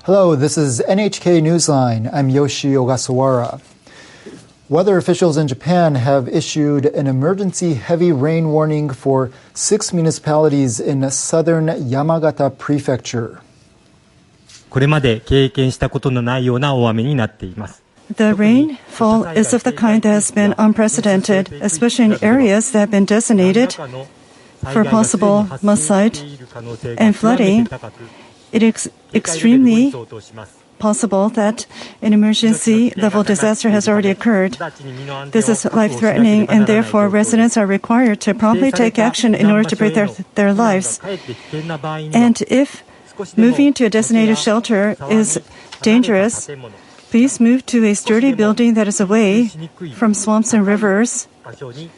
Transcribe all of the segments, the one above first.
Hello, this is NHK Newsline. I'm Yoshi Ogasawara. Weather officials in Japan have issued an emergency heavy rain warning for 6 municipalities in southern Yamagata Prefecture. これまで経験したことのないような大雨になっています。The rainfall is of the kind that has been unprecedented, especially in areas that have been designated for possible mudslide and flooding. It is extremely possible that an emergency level disaster has already occurred. This is life-threatening, and therefore residents are required to promptly take action in order to protect their lives. And if moving to a designated shelter is dangerous, please move to a sturdy building that is away from swamps and rivers.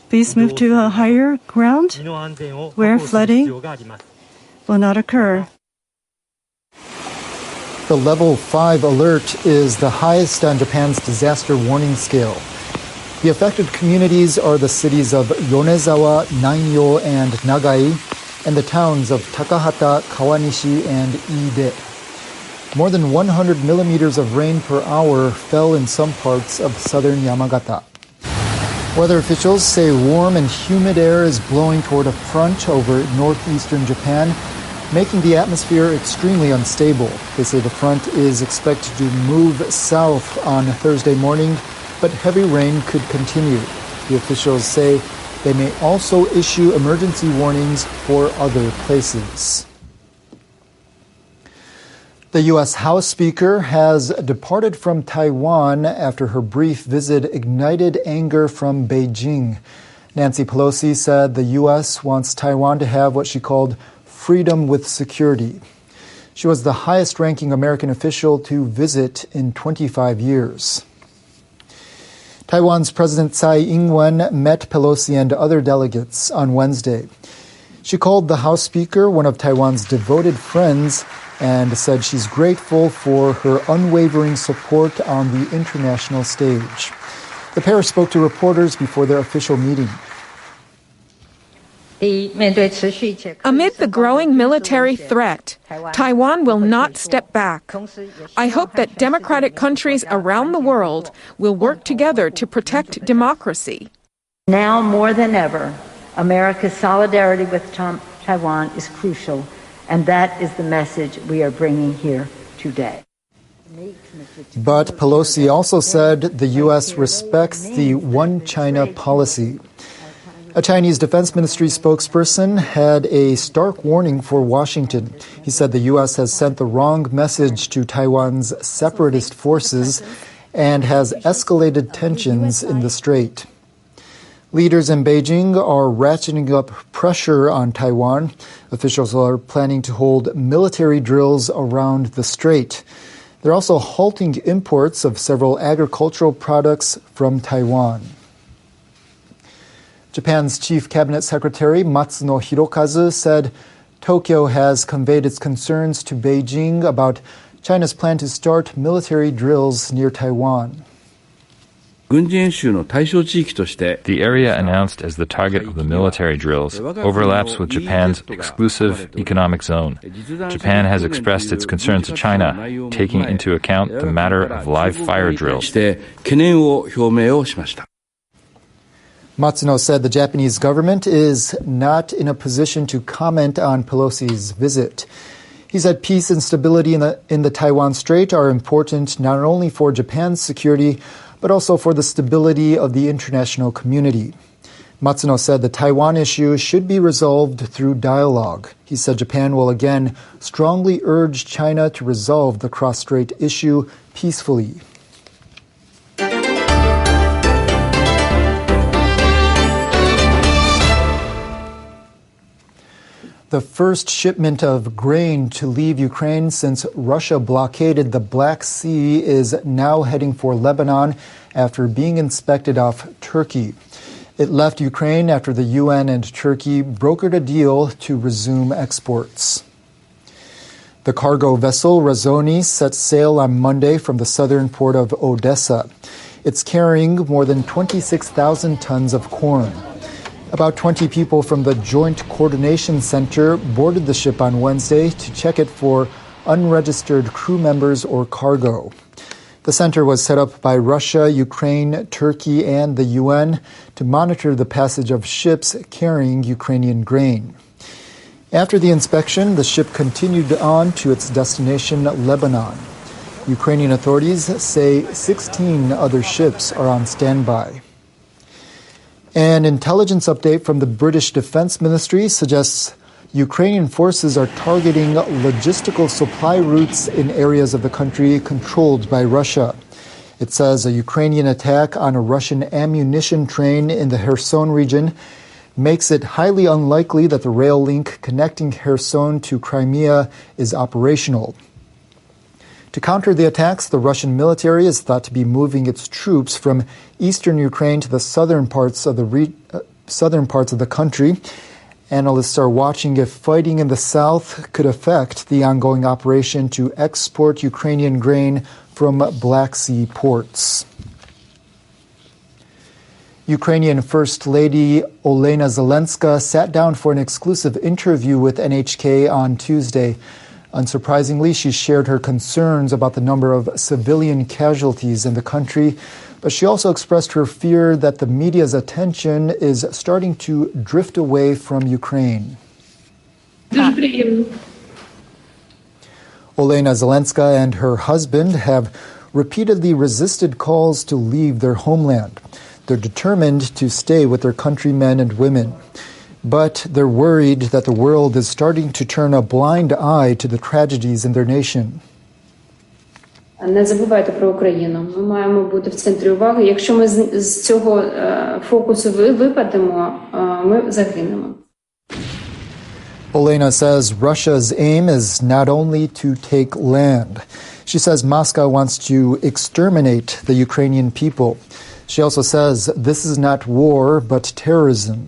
Please move to a higher ground where flooding will not occur. The level 5 alert is the highest on Japan's disaster warning scale. The affected communities are the cities of Yonezawa, Nanyo, and Nagai, and the towns of Takahata, Kawanishi, and Iide. More than 100 millimeters of rain per hour fell in some parts of southern Yamagata. Weather officials say warm and humid air is blowing toward a front over northeastern Japan, making the atmosphere extremely unstable. They say the front is expected to move south on Thursday morning, but heavy rain could continue. The officials say they may also issue emergency warnings for other places. The U.S. House Speaker has departed from Taiwan after her brief visit ignited anger from Beijing. Nancy Pelosi said the U.S. wants Taiwan to have what she called freedom with security. She was the highest-ranking American official to visit in 25 years. Taiwan's President Tsai Ing-wen met Pelosi and other delegates on Wednesday. She called the House Speaker one of Taiwan's devoted friends and said she's grateful for her unwavering support on the international stage. The pair spoke to reporters before their official meeting. Amid the growing military threat, Taiwan will not step back. I hope that democratic countries around the world will work together to protect democracy. Now more than ever, America's solidarity with Taiwan is crucial, and that is the message we are bringing here today. But Pelosi also said the U.S. respects the One China policy. A Chinese Defense Ministry spokesperson had a stark warning for Washington. He said the U.S. has sent the wrong message to Taiwan's separatist forces and has escalated tensions in the strait. Leaders in Beijing are ratcheting up pressure on Taiwan. Officials are planning to hold military drills around the strait. They're also halting imports of several agricultural products from Taiwan. Japan's Chief Cabinet Secretary Matsuno Hirokazu said Tokyo has conveyed its concerns to Beijing about China's plan to start military drills near Taiwan. The area announced as the target of the military drills overlaps with Japan's exclusive economic zone. Japan has expressed its concerns to China, taking into account the matter of live fire drills. Matsuno said the Japanese government is not in a position to comment on Pelosi's visit. He said peace and stability in the Taiwan Strait are important not only for Japan's security, but also for the stability of the international community. Matsuno said the Taiwan issue should be resolved through dialogue. He said Japan will again strongly urge China to resolve the cross-strait issue peacefully. The first shipment of grain to leave Ukraine since Russia blockaded the Black Sea is now heading for Lebanon after being inspected off Turkey. It left Ukraine after the UN and Turkey brokered a deal to resume exports. The cargo vessel Razoni set sail on Monday from the southern port of Odessa. It's carrying more than 26,000 tons of corn. About 20 people from the Joint Coordination Center boarded the ship on Wednesday to check it for unregistered crew members or cargo. The center was set up by Russia, Ukraine, Turkey, and the UN to monitor the passage of ships carrying Ukrainian grain. After the inspection, the ship continued on to its destination, Lebanon. Ukrainian authorities say 16 other ships are on standby. An intelligence update from the British Defense Ministry suggests Ukrainian forces are targeting logistical supply routes in areas of the country controlled by Russia. It says a Ukrainian attack on a Russian ammunition train in the Kherson region makes it highly unlikely that the rail link connecting Kherson to Crimea is operational. To counter the attacks, the Russian military is thought to be moving its troops from eastern Ukraine to the southern parts of the country. Analysts are watching if fighting in the south could affect the ongoing operation to export Ukrainian grain from Black Sea ports. Ukrainian First Lady Olena Zelenska sat down for an exclusive interview with NHK on Tuesday. Unsurprisingly, she shared her concerns about the number of civilian casualties in the country, but she also expressed her fear that the media's attention is starting to drift away from Ukraine. Olena Zelenska and her husband have repeatedly resisted calls to leave their homeland. They're determined to stay with their countrymen and women. But they're worried that the world is starting to turn a blind eye to the tragedies in their nation. Не забувайте про Україну. Ми маємо бути в центрі уваги. Якщо ми з цього фокусу випадемо, ми загинемо. Olena says Russia's aim is not only to take land. She says Moscow wants to exterminate the Ukrainian people. She also says this is not war, but terrorism.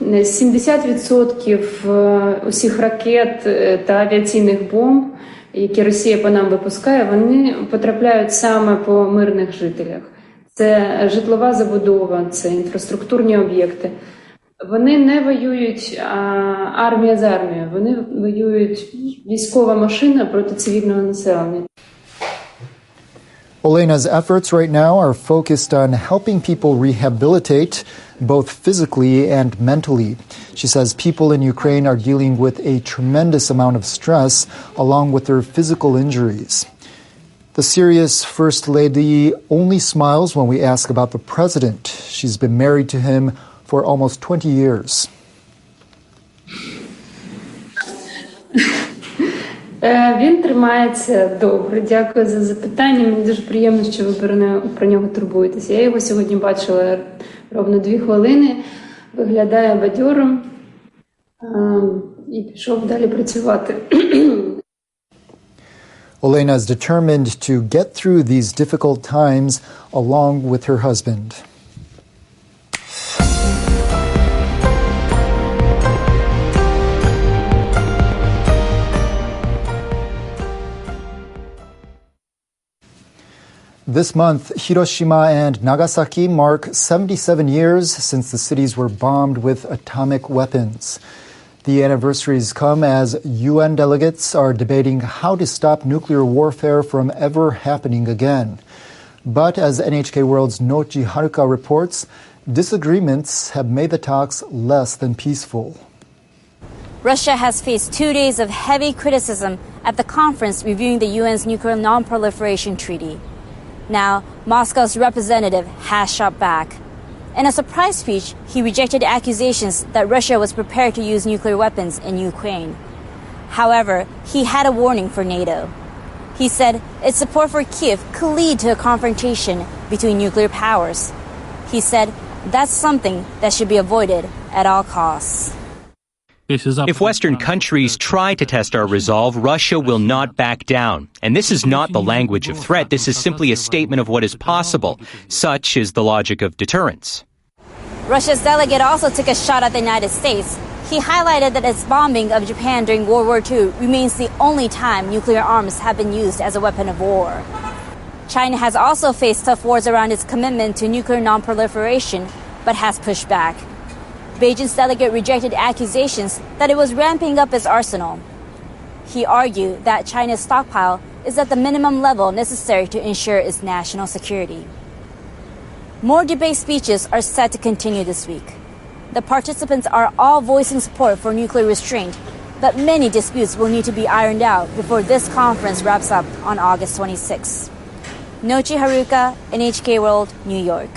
70% усіх ракет та авіаційних бомб, які Росія по нам випускає, вони потрапляють саме по мирних жителях. Це житлова забудова, це інфраструктурні об'єкти. Вони не воюють армія з армією, вони воюють військова машина проти цивільного населення. Olena's efforts right now are focused on helping people rehabilitate, both physically and mentally. She says people in Ukraine are dealing with a tremendous amount of stress along with their physical injuries. The Syria's First Lady only smiles when we ask about the president. She's been married to him for almost 20 years. Він тримається добре. Дякую за запитання. Мені дуже приємно, що ви про нього турбуєтеся. Я його сьогодні бачила ровно 2 хвилини. Виглядає бадьором і пішов далі працювати. Olena is determined to get through these difficult times along with her husband. This month, Hiroshima and Nagasaki mark 77 years since the cities were bombed with atomic weapons. The anniversaries come as UN delegates are debating how to stop nuclear warfare from ever happening again. But as NHK World's Nochi Haruka reports, disagreements have made the talks less than peaceful. Russia has faced 2 days of heavy criticism at the conference reviewing the UN's nuclear non-proliferation treaty. Now, Moscow's representative has shot back. In a surprise speech, he rejected accusations that Russia was prepared to use nuclear weapons in Ukraine. However, he had a warning for NATO. He said its support for Kyiv could lead to a confrontation between nuclear powers. He said that's something that should be avoided at all costs. If Western countries try to test our resolve, Russia will not back down. And this is not the language of threat. This is simply a statement of what is possible. Such is the logic of deterrence. Russia's delegate also took a shot at the United States. He highlighted that its bombing of Japan during World War II remains the only time nuclear arms have been used as a weapon of war. China has also faced tough wars around its commitment to nuclear non-proliferation, but has pushed back. Beijing's delegate rejected accusations that it was ramping up its arsenal. He argued that China's stockpile is at the minimum level necessary to ensure its national security. More debate speeches are set to continue this week. The participants are all voicing support for nuclear restraint, but many disputes will need to be ironed out before this conference wraps up on August 26. Nochi Haruka, NHK World, New York.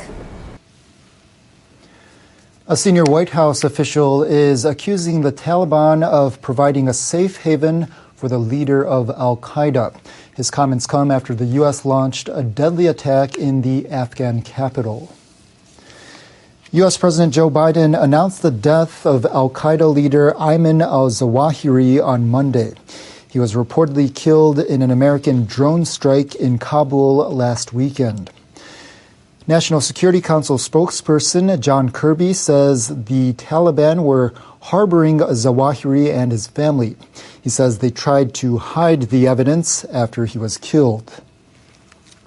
A senior White House official is accusing the Taliban of providing a safe haven for the leader of al-Qaeda. His comments come after the U.S. launched a deadly attack in the Afghan capital. U.S. President Joe Biden announced the death of al-Qaeda leader Ayman al-Zawahiri on Monday. He was reportedly killed in an American drone strike in Kabul last weekend. National Security Council spokesperson John Kirby says the Taliban were harboring Zawahiri and his family. He says they tried to hide the evidence after he was killed.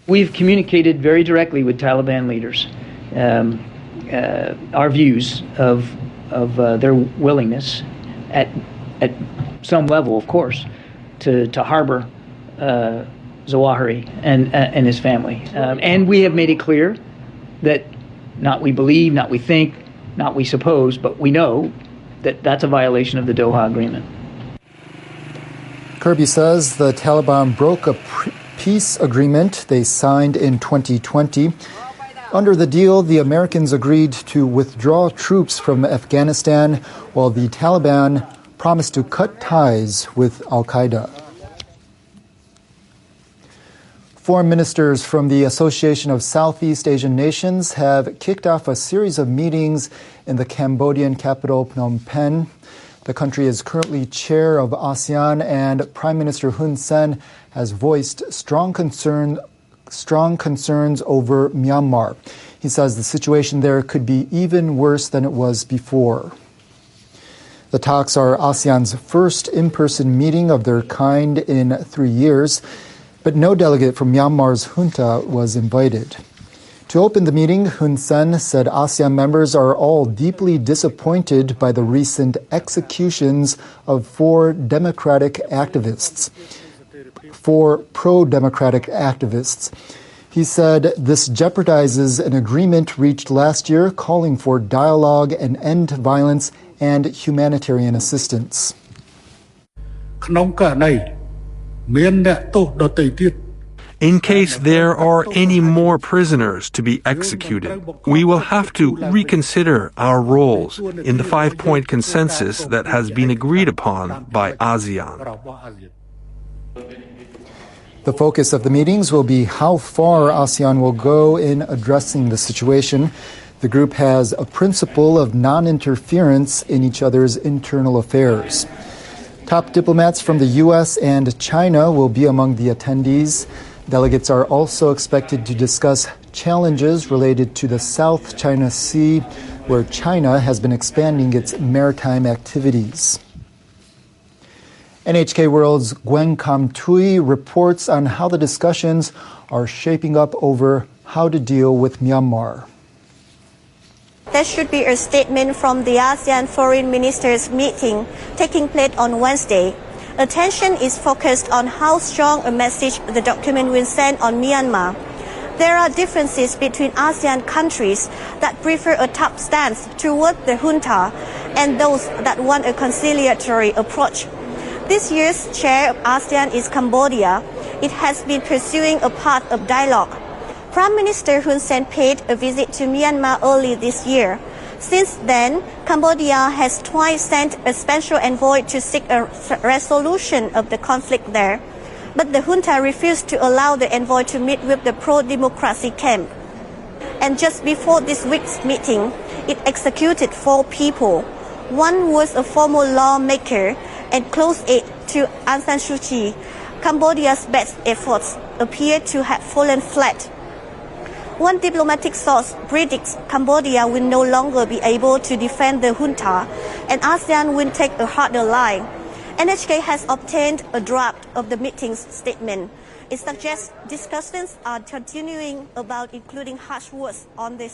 We've communicated very directly with Taliban leaders our views of their willingness at some level, of course, to harbor Zawahiri and his family. And we have made it clear that not we believe, not we think, not we suppose, but we know that that's a violation of the Doha Agreement. Kirby says the Taliban broke a peace agreement they signed in 2020. Under the deal, the Americans agreed to withdraw troops from Afghanistan, while the Taliban promised to cut ties with al-Qaeda. Foreign ministers from the Association of Southeast Asian Nations have kicked off a series of meetings in the Cambodian capital, Phnom Penh. The country is currently chair of ASEAN, and Prime Minister Hun Sen has voiced strong concerns over Myanmar. He says the situation there could be even worse than it was before. The talks are ASEAN's first in-person meeting of their kind in 3 years, but no delegate from Myanmar's junta was invited. To open the meeting, Hun Sen said ASEAN members are all deeply disappointed by the recent executions of four pro-democratic activists. He said this jeopardizes an agreement reached last year calling for dialogue and end violence and humanitarian assistance. In case there are any more prisoners to be executed, we will have to reconsider our roles in the 5-point consensus that has been agreed upon by ASEAN. The focus of the meetings will be how far ASEAN will go in addressing the situation. The group has a principle of non-interference in each other's internal affairs. Top diplomats from the U.S. and China will be among the attendees. Delegates are also expected to discuss challenges related to the South China Sea, where China has been expanding its maritime activities. NHK World's Gwen Kam-tui reports on how the discussions are shaping up over how to deal with Myanmar. There should be a statement from the ASEAN Foreign Ministers meeting taking place on Wednesday. Attention is focused on how strong a message the document will send on Myanmar. There are differences between ASEAN countries that prefer a tough stance toward the junta and those that want a conciliatory approach. This year's chair of ASEAN is Cambodia. It has been pursuing a path of dialogue. Prime Minister Hun Sen paid a visit to Myanmar early this year. Since then, Cambodia has twice sent a special envoy to seek a resolution of the conflict there. But the junta refused to allow the envoy to meet with the pro-democracy camp. And just before this week's meeting, it executed 4 people. One was a former lawmaker and close aide to Aung San Suu Kyi. Cambodia's best efforts appear to have fallen flat. One diplomatic source predicts Cambodia will no longer be able to defend the junta, and ASEAN will take a harder line. NHK has obtained a draft of the meeting's statement. It suggests discussions are continuing about including harsh words on this.